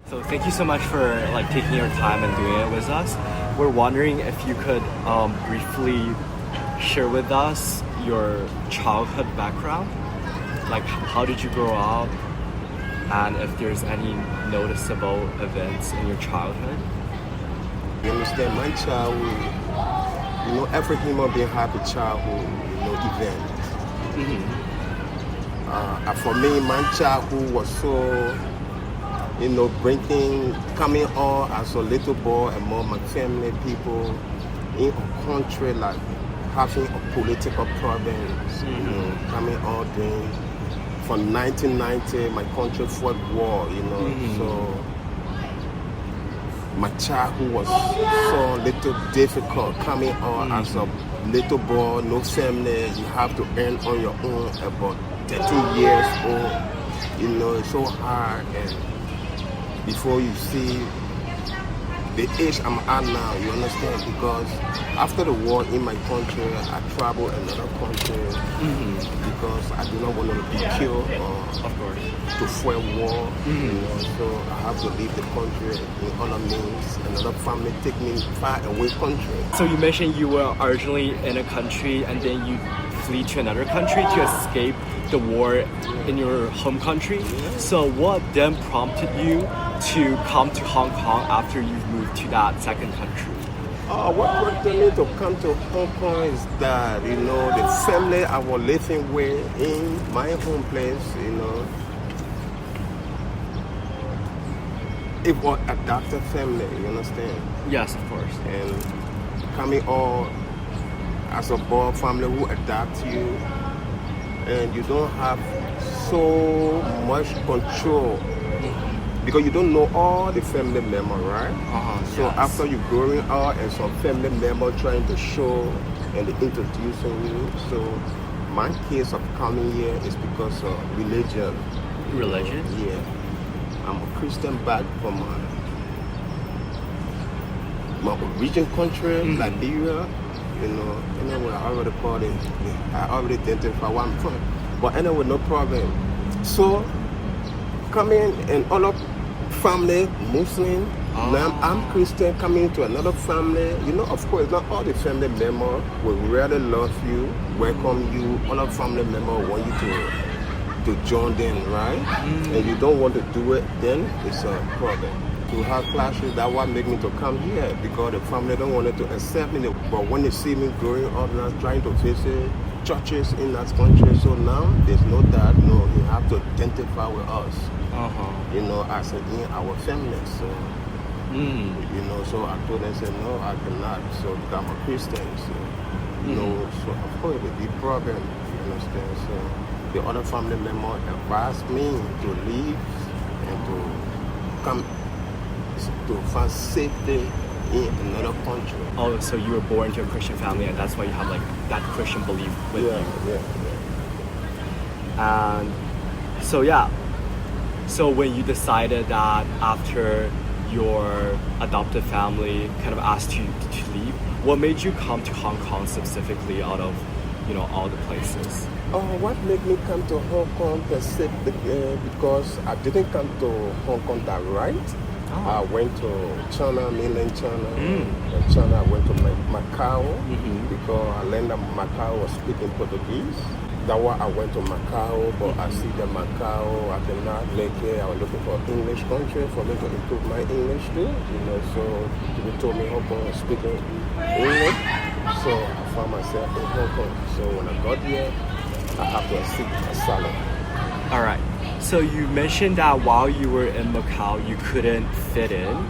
So thank you so much for like taking your time and doing it with us. We're wondering if you could briefly share with us your childhood background. Like how did you grow up, and if there's any noticeable events in your childhood? You understand? My childhood, every human being have a childhood, event. For me, my childhood was so, coming on as a little boy among my family people in a country like having a political problems, coming on during, from 1990, my country fought war, so my childhood was so little difficult coming on as a little boy, no family, you have to earn on your own about 13 years old, it's so hard, and before you see the age I'm at now, you understand, because after the war in my country, I traveled another country because I do not want to be killed or to fuel war, so I have to leave the country in other means, another family take me far away country. So you mentioned you were originally in a country and then you flee to another country to escape the war in your home country. So what then prompted you to come to Hong Kong after you've moved to that second country? What prompted me to come to Hong Kong is that, the family I was living with in my home place, it was adopted family, you understand? Yes, of course. And coming on as a boy family who adopt you, and you don't have so much control because you don't know all the family members, right? So after you growing up and some family member trying to show and introducing you, so my case of coming here is because of religion. Religion? Yeah. I'm a Christian back from my origin country, Liberia. Anyway, I already called it. I already identified where I'm from. But anyway, no problem. So, coming in other family, Muslim, now I'm Christian, coming to another family. Of course, not all the family members will really love you, welcome you. Other family members want you to join them, right? And you don't want to do it, then it's a problem. To have clashes, that's what made me to come here, because the family don't want to accept me. But when they see me growing up now, trying to visit churches in that country, so now there's no doubt, you have to identify with us, as in our family. So, so I told them, said, no, I cannot, so because I'm a Christian. So, so of course, the big problem, you understand? So the other family member advised me to leave and to come to find safety in another country. Oh, so you were born to a Christian family, and that's why you have like that Christian belief with you. And so when you decided that after your adopted family kind of asked you to leave, what made you come to Hong Kong specifically out of all the places? What made me come to Hong Kong specifically because I didn't come to Hong Kong direct. I went to China, mainland China. China, I went to Macau because I learned that Macau was speaking Portuguese. That's why I went to Macau, but I see that Macau, I cannot make it. I was looking for English country for me to improve my English too. So people told me Hong Kong was speaking English. So I found myself in Hong Kong. So when I got here, I have to seek asylum. All right. So you mentioned that while you were in Macau, you couldn't fit in.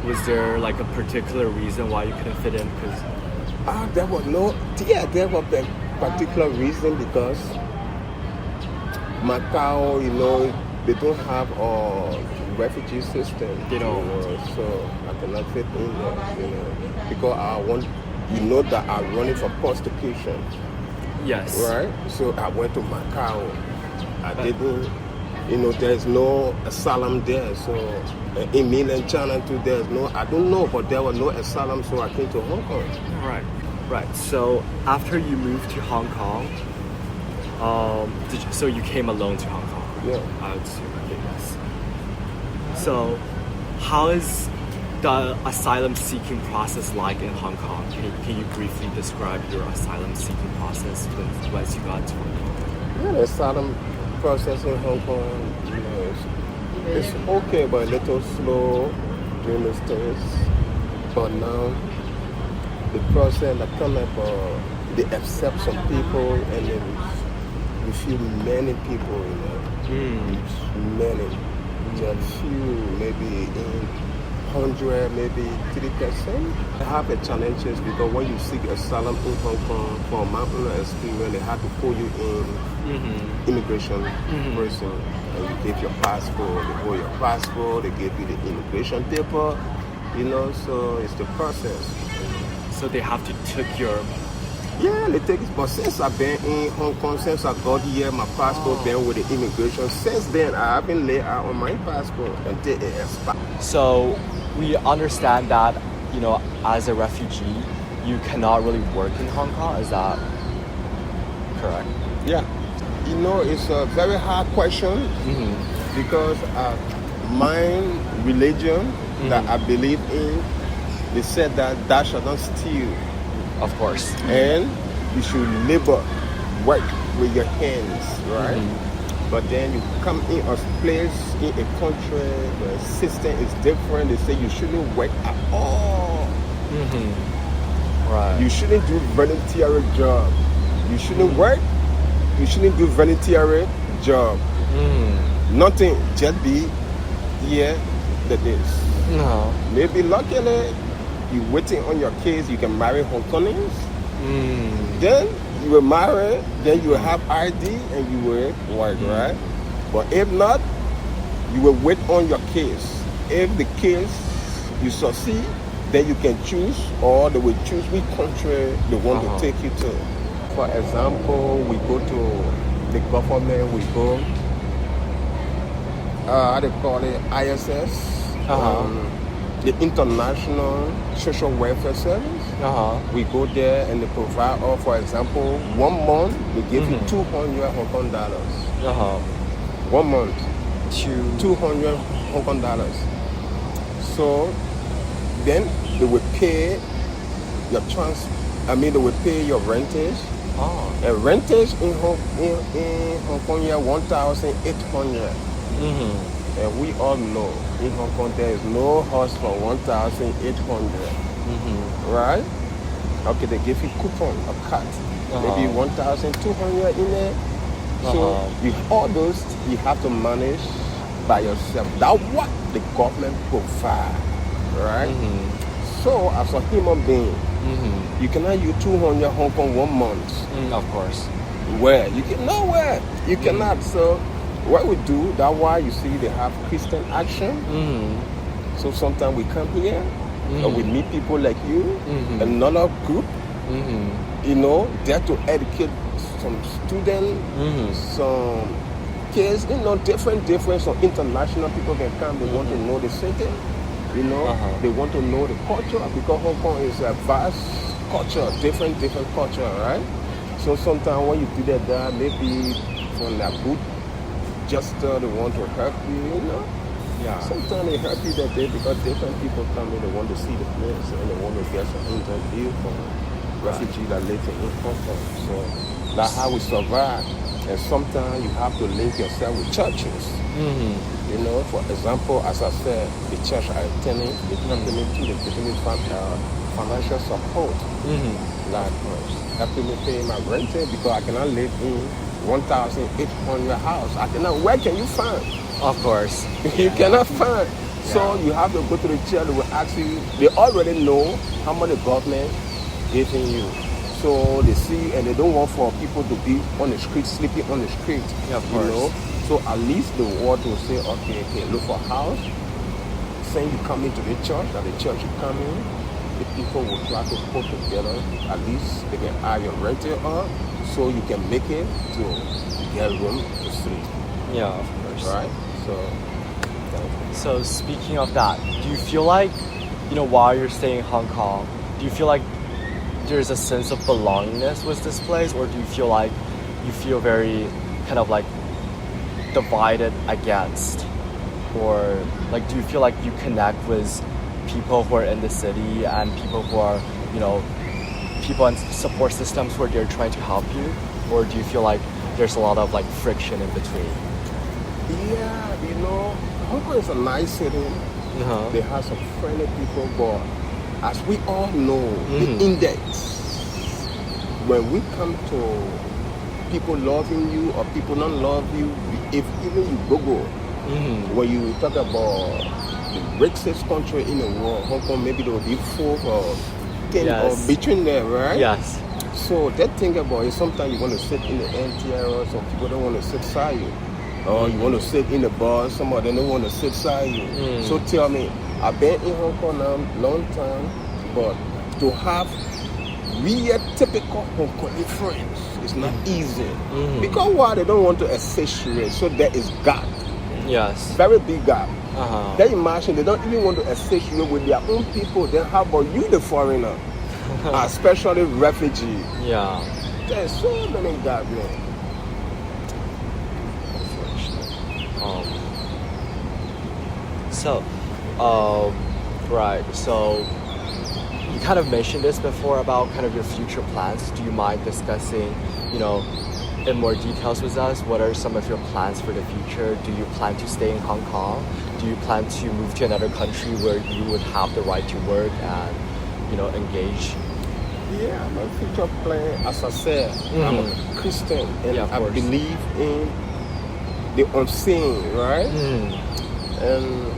Was there like a particular reason why you couldn't fit in? Because there was a particular reason because Macau, they don't have a refugee system. They don't. So I cannot fit in there. Because that I'm running for prostitution. Yes. Right? So I went to Macau. I didn't. There's no asylum there. So in mainland China too, there's no. I don't know, but there was no asylum, so I came to Hong Kong. Right. So after you moved to Hong Kong, so you came alone to Hong Kong? Yeah. I would assume, yes. So how is the asylum seeking process like in Hong Kong? Can you briefly describe your asylum seeking process once you got to Hong Kong? Yeah, the asylum process in Hong Kong, it's okay, but a little slow during those days. But now, the process that come up, they accept some people, and then you feel many people, many, just few, maybe in 100, maybe 3%. I have a challenges because when you seek asylum in Hong Kong, from my own experience, they have to pull you in immigration person, and you give your passport, they hold your passport, they give you the immigration paper, so it's the process. So they have to take your... Yeah, they take it, but since I've been in Hong Kong, since I got here, my passport been with the immigration, since then I haven't laid out on my passport until it expires. So we understand that, as a refugee, you cannot really work in Hong Kong. Is that correct? Yeah. It's a very hard question because my religion that I believe in, they said that thou shalt not steal. Of course. And you should labor, work with your hands, right? But then you come in a place, in a country where the system is different. They say you shouldn't work at all. Right. You shouldn't do voluntary job. You shouldn't work. You shouldn't do voluntary job. Nothing. Just be here that is. No. Maybe luckily you waiting on your case. You can marry Hong Kongers. Then you will marry, then you will have ID and you will work, right? But if not, you will wait on your case. If the case you succeed, then you can choose, or they will choose which country they want to take you to. For example, we go to the government, we go, how they call it, ISS, the International Social Welfare Service. We go there and they provide us, for example, 1 month, they give you 200 Hong Kong dollars. 1 month, 200 Hong Kong dollars. So then they will pay your they will pay your rentage. And rentage in Hong Kong here 1,800. And we all know in Hong Kong there is no house for 1,800. Right? Okay, they give you coupon, a cut. Maybe 1,200 in there. So all those you have to manage by yourself. That's what the government provide. Right? So as a human being, you cannot use 200 Hong Kong 1 month. Of course. Where? You can nowhere. You cannot. So what we do, that's why you see they have Christian Action. So sometimes we come here and we meet people like you, another group, there to educate some students, some kids, different, some international people can come, they want to know the city, they want to know the culture, because Hong Kong is a vast culture, different culture, right? So sometimes when you do that, maybe from that good gesture, they want to help you, Sometimes they help you that day because different people come in, they want to see the place and they want to get some interview from refugees that live in Hong Kong. So that's how we survive. And sometimes you have to link yourself with churches. For example, as I said, the church I attending, they come to me too, they give me financial support. Like helping me pay my rent because I cannot live in 1,800 house. Where can you find? Of course. You cannot find. So you have to go to the church, they will ask you, they already know how much the government giving you. So they see and they don't want for people to be on the street, sleeping on the street. Of course. So at least the ward will say, okay, look for a house. Saying you come into the church, that the church you come in, the people will try to put together, at least they can add your rental up so you can make it to get room to sleep. Yeah, of course. Right? So speaking of that, do you feel like, while you're staying in Hong Kong, do you feel like there's a sense of belongingness with this place, or do you feel like you feel very kind of like divided against or like do you feel like you connect with people who are in the city and people who are, you know, people and support systems where they're trying to help you, or do you feel like there's a lot of like friction in between? Yeah, you know, Hong Kong is a nice city. They have some friendly people, but as we all know, the index, when we come to people loving you or people not love you, if even you Google, when you talk about the richest country in the world, Hong Kong, maybe there will be 4 or 10 or between there, right? Yes. So that thing about it, sometimes you want to sit in the NTR, some people don't want to sit beside you. Or you want to sit in the bar, some of them don't want to sit beside you. So tell me, I've been in Hong Kong now long time, but to have real typical Hong Kong friends is not easy. Because why? They don't want to associate, so there is gap. Yes. Very big gap. Then imagine they don't even want to associate with their own people. Then how about you, the foreigner? Especially refugee. Yeah. There's so many gaps, man. Right. So you kind of mentioned this before about kind of your future plans. Do you mind discussing, you know, in more details with us? What are some of your plans for the future? Do you plan to stay in Hong Kong? Do you plan to move to another country where you would have the right to work and, you know, engage? Yeah, my future plan, as I said, I'm a Christian and I believe in the unseen, right? And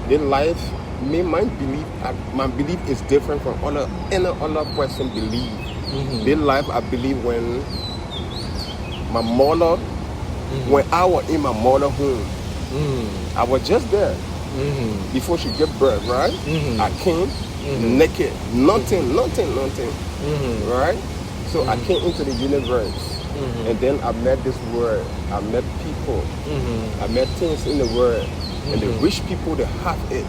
the life, my belief is different from any other person belief. The life, I believe when my mother, when I was in my mother's home, I was just there before she gave birth, right? I came naked, nothing, right? So I came into the universe, and then I met this world, I met people, I met things in the world, and the rich people, they have it,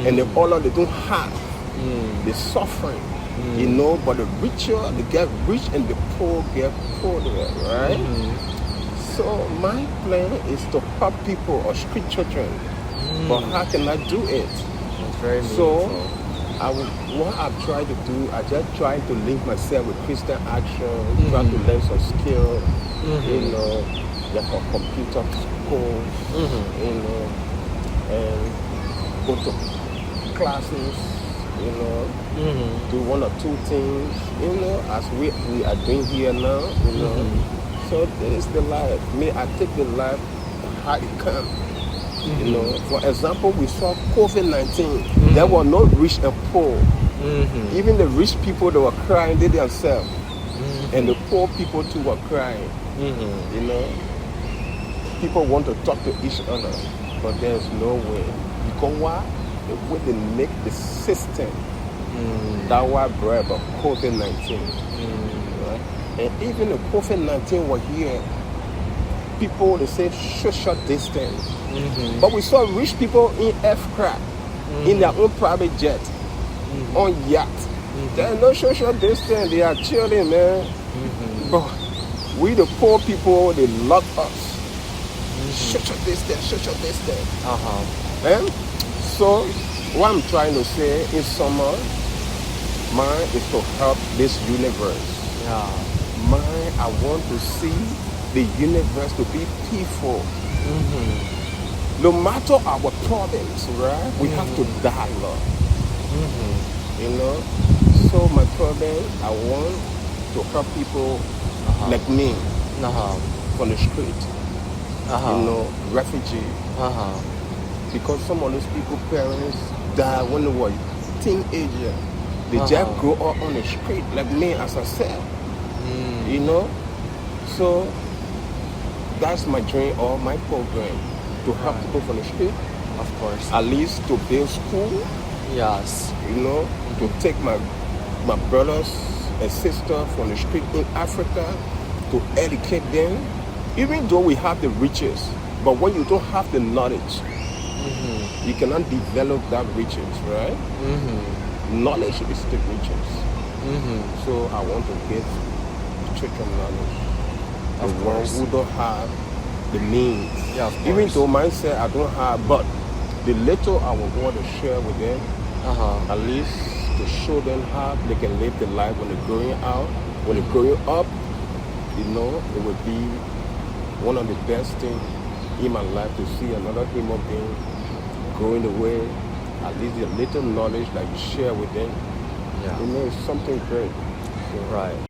and the other, they don't have, they're suffering, you know, but the richer, they get rich, and the poor get poorer, right? So my plan is to help people or street children, but how can I do it? It's very so meaningful. what I've tried to do, I just try to link myself with Christian action, try to learn some skill, you know, like a computer school, you know, and go to classes, you know, do 1 or 2 things, you know, as we are doing here now, you know. So this is the life. Me, I take the life how it comes. You know, for example, we saw COVID-19. There were no rich and poor. Even the rich people, they were crying, they themselves. And the poor people too were crying. You know, people want to talk to each other, but there's no way. Because why? The way they make the system. That why brought about COVID-19. Right? And even the COVID-19 was here. People, they say social distance. But we saw rich people in aircraft, in their own private jet, on yacht. There's no social distance. They are chilling, man. But we, the poor people, they love us. Social distance. And so, what I'm trying to say in summer, mine is to help this universe. Mine, I want to see the universe to be peaceful. No matter our problems, right? We have to dialogue. You know? So my problem, I want to help people like me from the street. You know, refugee. Because some of those people, parents die when they were teenagers. They just grow up on the street like me, as I said. You know? So that's my dream or my program, to help people from the street. Of course. At least to build school. Yes. You know, to take my brothers and sisters from the street in Africa, to educate them. Even though we have the riches, but when you don't have the knowledge, you cannot develop that riches, right? Knowledge is the riches. So I want to give children knowledge. The ones who don't have, the means. Yeah, of Even course. though myself I don't have, but the little I will want to share with them, Uh-huh. at least to show them how they can live the life when they're growing out, when they're growing up. You know, it would be one of the best things in my life to see another human being growing the way. At least the little knowledge that you share with them, Yeah. you know, it's something great. So, Right.